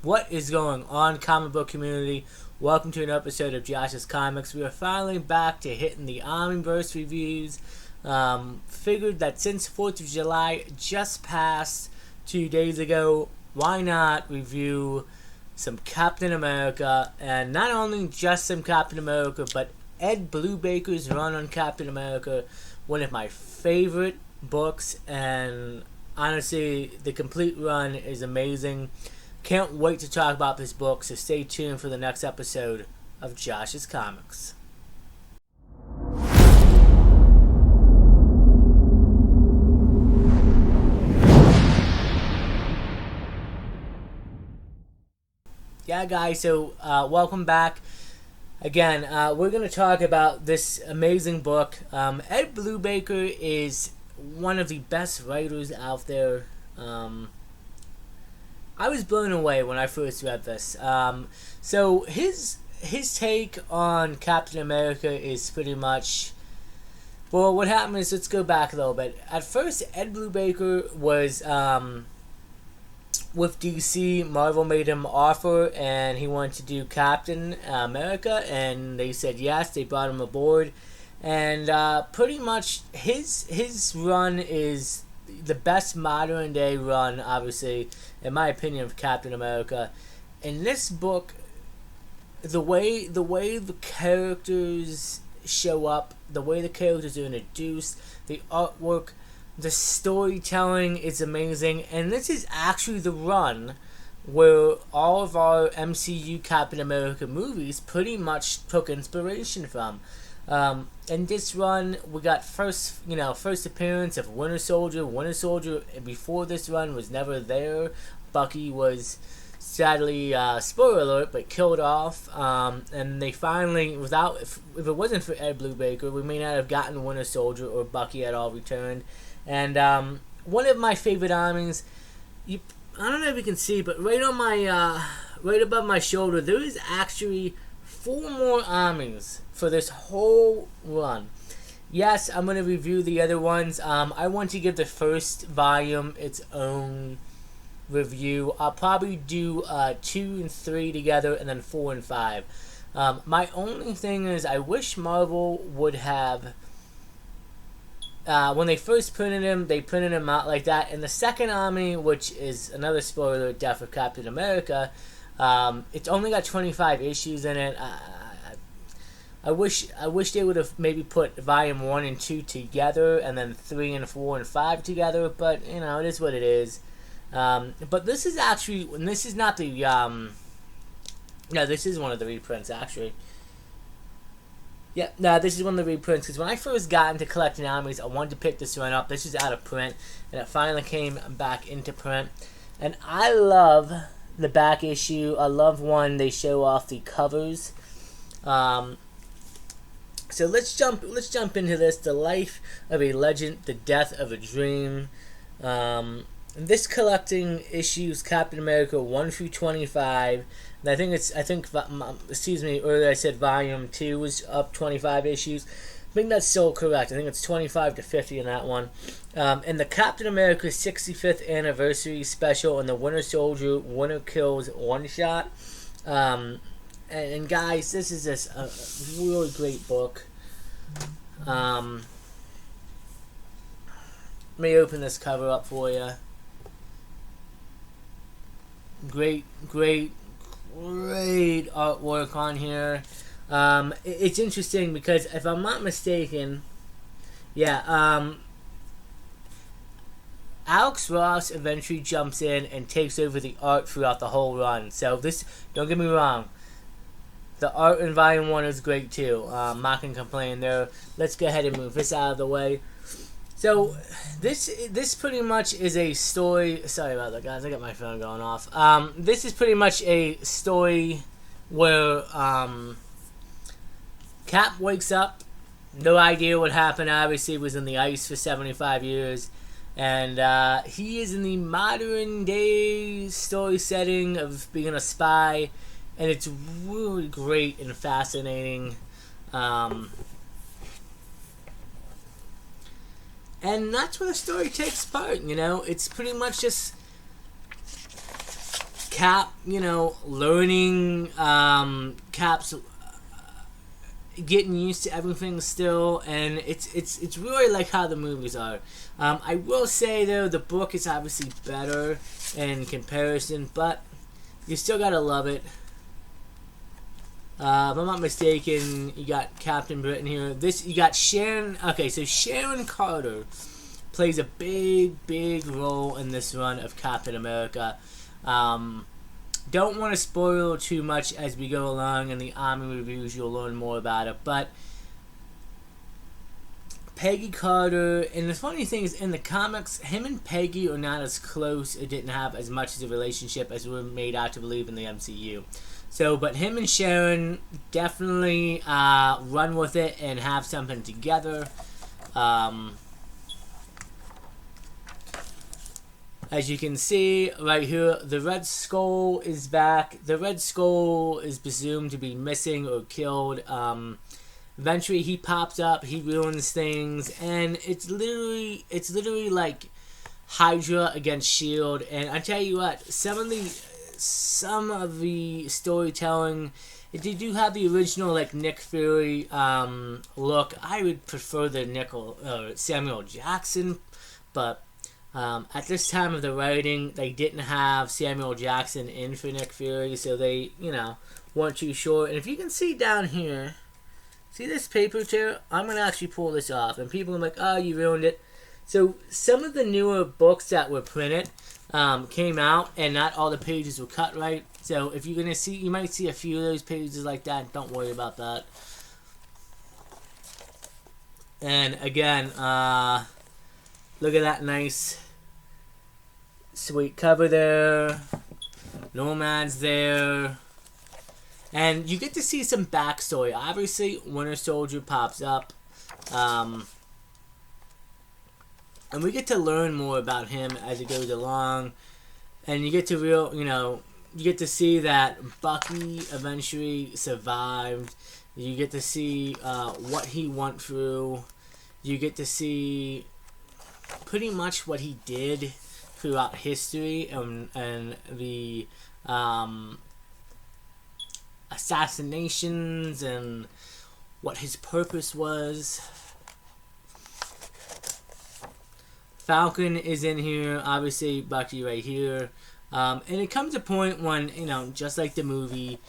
What is going on, comic book community? Welcome to an episode of Josh's Comics. We are finally back to hitting the Omnibus reviews. Figured that since 4th of July just passed 2 days ago, why not review some Captain America? And not only just some Captain America, but Ed Brubaker's run on Captain America. One of my favorite books, and honestly, the complete run is amazing. Can't wait to talk about this book, so stay tuned for the next episode of Josh's Comics. Yeah, guys, so welcome back. Again, we're going to talk about this amazing book. Ed Brubaker is one of the best writers out there. I was blown away when I first read this. So his take on Captain America is pretty much, well, what happened is, let's go back a little bit. At first, Ed Brubaker was with DC. Marvel made him an offer, and he wanted to do Captain America, and they said yes. They brought him aboard, and pretty much his run is the best modern day run, obviously, in my opinion, of Captain America. In this book, the way the characters show up, the way the characters are introduced, the artwork, the storytelling is amazing, and this is actually the run where all of our MCU Captain America movies pretty much took inspiration from. In this run, we got first appearance of Winter Soldier. Winter Soldier before this run was never there. Bucky was sadly, spoiler alert, but killed off. And they finally, if it wasn't for Ed Brubaker, we may not have gotten Winter Soldier or Bucky at all returned. And one of my favorite armies, I don't know if you can see, but right on my right above my shoulder, there is actually 4 more armies for this whole run. Yes, I'm going to review the other ones. I want to give the first volume its own review. I'll probably do 2 and 3 together, and then 4 and 5. My only thing is, I wish Marvel would have, when they first printed him, they printed him out like that. And the second army, which is another spoiler, Death of Captain America, it's only got 25 issues in it. I wish they would have maybe put volume 1 and 2 together, and then 3 and 4 and 5 together. But it is what it is. But this is actually, and this is not the no, this is one of the reprints actually. Yeah, no, this is one of the reprints, because when I first got into collecting armies, I wanted to pick this one up. This is out of print, and it finally came back into print. And I love the back issue. I love when they show off the covers. So let's jump into this. The life of a legend, the death of a dream. This collecting issues Captain America 1 through 25. And earlier I said volume 2 was up 25 issues. I think that's still correct. I think it's 25 to 50 in that one. And the Captain America 65th anniversary special, and the Winter Soldier Winter Kills one shot. And guys, this is just a really great book. Let me open this cover up for you. Great artwork on here. It's interesting because, if I'm not mistaken, Alex Ross eventually jumps in and takes over the art throughout the whole run. So this, don't get me wrong, the art in volume 1 is great too. I'm not going to complain there. Let's go ahead and move this out of the way. So this pretty much is a story. Sorry about that, guys. I got my phone going off. This is pretty much a story where Cap wakes up, no idea what happened. Obviously, was in the ice for 75 years, and he is in the modern day story setting of being a spy, and it's really great and fascinating. And that's where the story takes part, It's pretty much just Cap, learning, Cap's getting used to everything still, and it's really like how the movies are. I will say though, the book is obviously better in comparison, but you still gotta love it. If I'm not mistaken, you got Captain Britain here. You got Sharon. Okay, so Sharon Carter plays a big role in this run of Captain America. Don't want to spoil too much as we go along in the Omni reviews. You'll learn more about it. But Peggy Carter, and the funny thing is, in the comics, him and Peggy are not as close. It didn't have as much of a relationship as we're made out to believe in the MCU. So, but him and Sharon definitely run with it and have something together. As you can see right here, the Red Skull is back. The Red Skull is presumed to be missing or killed. Eventually he pops up, he ruins things, and it's literally like Hydra against S.H.I.E.L.D. And I tell you what, some of the storytelling, they do have the original like Nick Fury look. I would prefer the Samuel Jackson, but at this time of the writing, they didn't have Samuel Jackson in for Nick Fury, so they, weren't too sure. And if you can see down here, see this paper tear? I'm going to actually pull this off. And people are like, oh, you ruined it. So some of the newer books that were printed came out, and not all the pages were cut right. So if you're going to see, you might see a few of those pages like that. Don't worry about that. And again, look at that nice sweet cover there. Nomad's there. And you get to see some backstory. Obviously, Winter Soldier pops up. And we get to learn more about him as it goes along. And you get to you get to see that Bucky eventually survived. You get to see what he went through. You get to see pretty much what he did throughout history, and the assassinations and what his purpose was. Falcon is in here, obviously Bucky right here. And it comes a point when, just like the movie,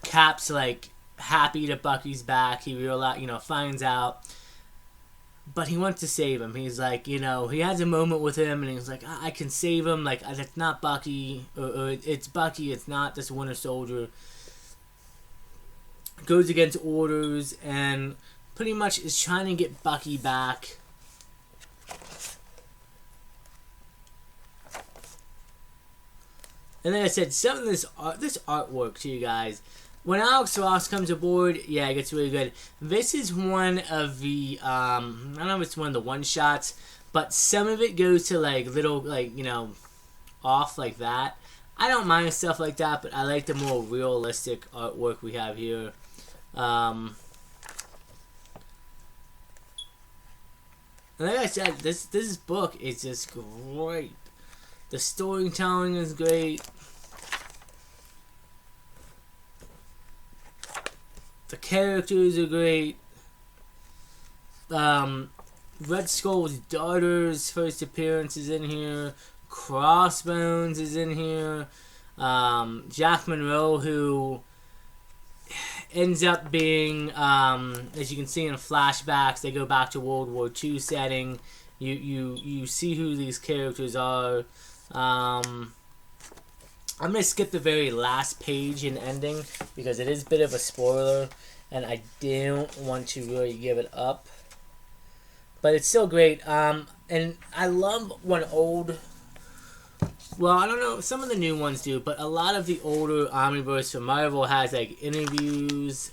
Cap's like happy that Bucky's back. He finds out. But he wants to save him. He's like, he has a moment with him, and he's like, I can save him. Like, it's not Bucky, or it's Bucky, it's not this Winter Soldier. Goes against orders, and pretty much is trying to get Bucky back. And like I said, some of this artwork to you guys. When Alex Ross comes aboard, yeah, it gets really good. This is one of the, I don't know if it's one of the one-shots, but some of it goes to, little, off like that. I don't mind stuff like that, but I like the more realistic artwork we have here. And like I said, this book is just great. The storytelling is great. The characters are great. Red Skull's daughter's first appearance is in here. Crossbones is in here. Jack Monroe, who ends up being, as you can see in flashbacks, they go back to World War II setting. You see who these characters are. I'm going to skip the very last page and ending because it is a bit of a spoiler and I don't want to really give it up. But it's still great. And I love when well, I don't know, some of the new ones do, but a lot of the older Omnibus from Marvel has interviews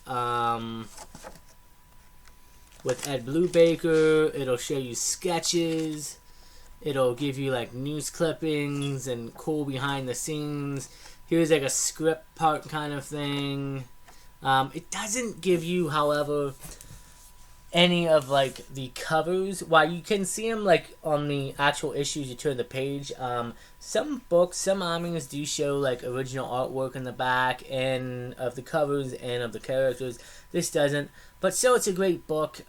with Ed Brubaker. It'll show you sketches. It'll give you news clippings and cool behind the scenes. Here's a script part kind of thing. It doesn't give you, however, any of like the covers. While you can see them like on the actual issues, you turn the page. Some books, some omnibus do show like original artwork in the back and of the covers and of the characters. This doesn't, but still, it's a great book.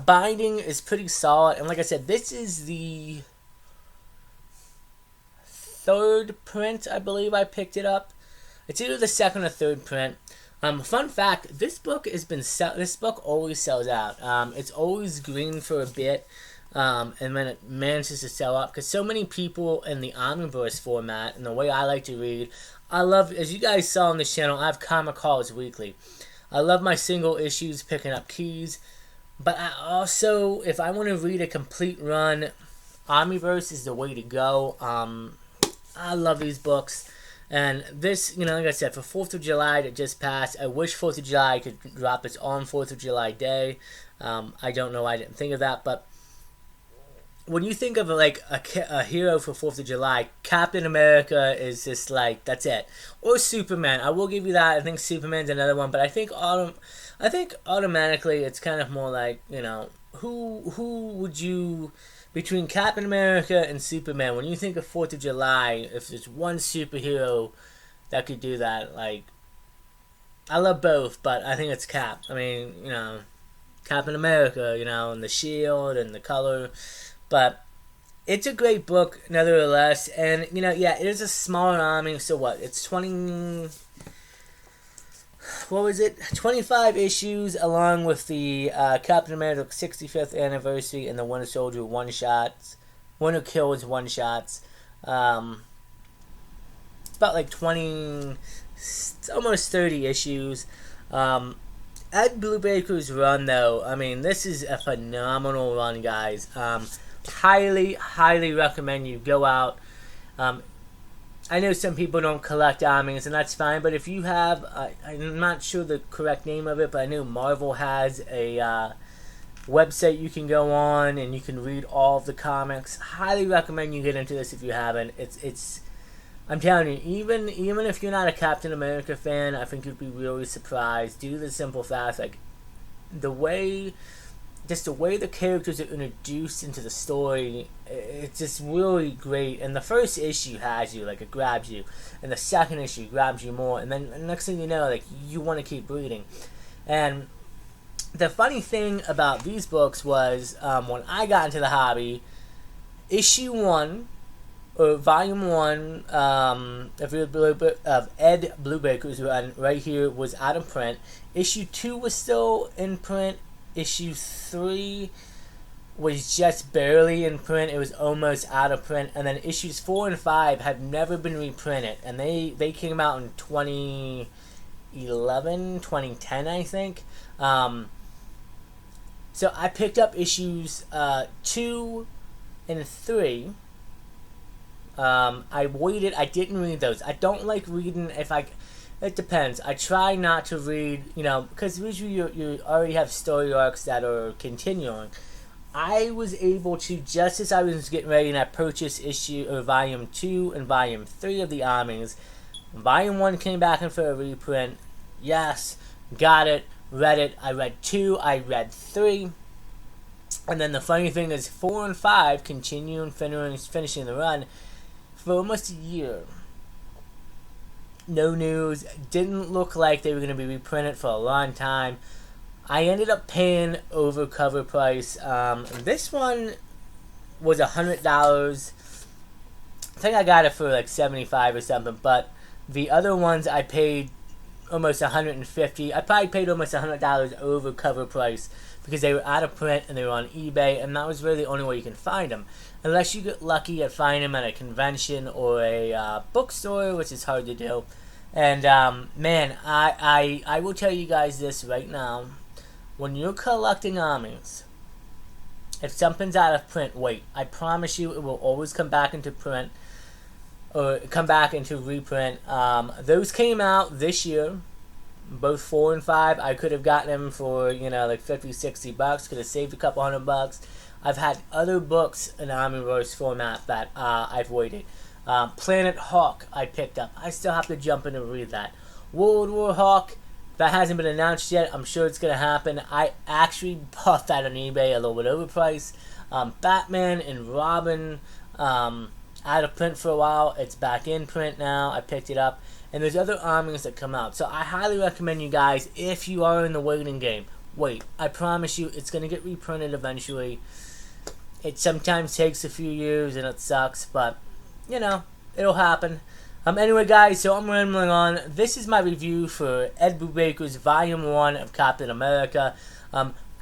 Binding is pretty solid, and like I said, this is the third print, I believe. I picked it up. It's either the second or third print. Fun fact: this book this book always sells out. It's always green for a bit, and then it manages to sell out because so many people in the Omnibus format and the way I like to read. I love, as you guys saw on this channel, I have comic hauls weekly. I love my single issues, picking up keys, but I also, if I want to read a complete run, Omnibus is the way to go. I love these books. And this, like I said, for 4th of July that just passed, I wish 4th of July could drop its on 4th of July day. I don't know why I didn't think of that, but when you think of like a hero for 4th of July, Captain America is just like, that's it. Or Superman. I will give you that. I think Superman's another one, but I think automatically it's kind of more like, who would you, between Captain America and Superman, when you think of 4th of July, if there's one superhero that could do that, like, I love both, but I think it's Cap. I mean, Captain America, and the shield and the color. But it's a great book, nevertheless. And, it is a smaller army. So what? It's 25 issues, along with the Captain America 65th anniversary and the Winter Soldier one-shots. Winter Kills one-shots. It's about like 20, almost 30 issues. Ed Brubaker's run, though, I mean, this is a phenomenal run, guys. Highly, highly recommend you go out. I know some people don't collect omnibus, and that's fine, but if you have, I'm not sure the correct name of it, but I know Marvel has a website you can go on, and you can read all of the comics. Highly recommend you get into this if you haven't. It's I'm telling you, even if you're not a Captain America fan, I think you'd be really surprised. Due to the simple fact, like, the way the characters are introduced into the story, it's just really great. And the first issue has you, like, it grabs you, and the second issue grabs you more, and then the next thing you know, like, you want to keep reading. And the funny thing about these books was, when I got into the hobby, issue 1, or volume 1, of Ed Brubaker's run right here was out of print. Issue 2 was still in print. Issue 3 was just barely in print. It was almost out of print. And then issues 4 and 5 have never been reprinted. And they came out in 2011, 2010, I think. So I picked up issues 2 and 3. I waited. I didn't read those. I don't like reading it depends. I try not to read, because usually you already have story arcs that are continuing. I was able to, just as I was getting ready, and I purchased volume 2 and volume 3 of the Omnibus. Volume 1 came back in for a reprint. Yes, got it, read it. I read 2, I read 3. And then the funny thing is 4 and 5 continue and finishing the run for almost a year. No news. Didn't look like they were going to be reprinted for a long time. I ended up paying over cover price. This one was $100. I think I got it for like $75 or something. But the other ones I paid almost $150. I probably paid almost $100 over cover price because they were out of print and they were on eBay, and that was really the only way you can find them. Unless you get lucky at finding them at a convention or a bookstore, which is hard to do. And, man, I will tell you guys this right now. When you're collecting omnibus, if something's out of print, wait. I promise you it will always come back into print, or come back into reprint. Those came out this year, both 4 and 5. I could have gotten them for, like $50-$60. Could have saved a couple $100. I've had other books in Omnibus format that I've waited. Planet Hawk I picked up. I still have to jump in and read that. World War Hawk, That hasn't been announced yet. I'm sure it's going to happen. I actually bought that on eBay a little bit overpriced. Batman and Robin, out of print for a while. It's back in print now. I picked it up. And there's other armies that come out. So I highly recommend you guys, if you are in the waiting game, wait. I promise you, it's going to get reprinted eventually. It sometimes takes a few years and it sucks, but, you know, it'll happen. Anyway, guys, so I'm rambling on. This is my review for Ed Brubaker's Volume 1 of Captain America.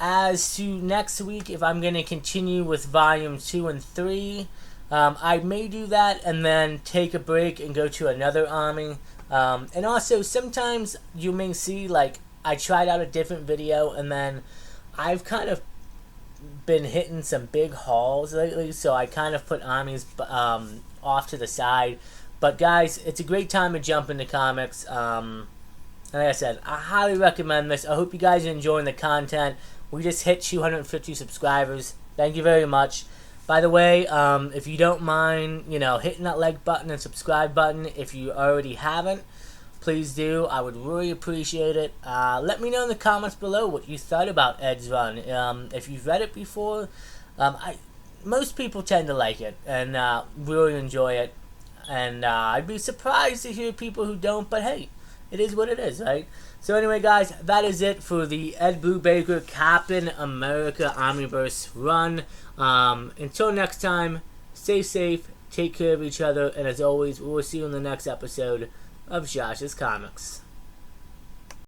As to next week, if I'm going to continue with Volume 2 and 3, I may do that and then take a break and go to another army. And also, sometimes you may see, like, I tried out a different video and then I've kind of been hitting some big hauls lately, so I kind of put armies off to the side. But guys, it's a great time to jump into comics. And like I said, I highly recommend this. I hope you guys are enjoying the content. We just hit 250 subscribers. Thank you very much. By the way, if you don't mind, hitting that like button and subscribe button, if you already haven't, please do. I would really appreciate it. Let me know in the comments below what you thought about Ed's run. If you've read it before, most people tend to like it and really enjoy it. And I'd be surprised to hear people who don't, but hey, it is what it is, right? So anyway, guys, that is it for the Ed Brubaker Captain America Omnibus run. Until next time, stay safe, take care of each other, and as always, we'll see you in the next episode of Josh's Comics.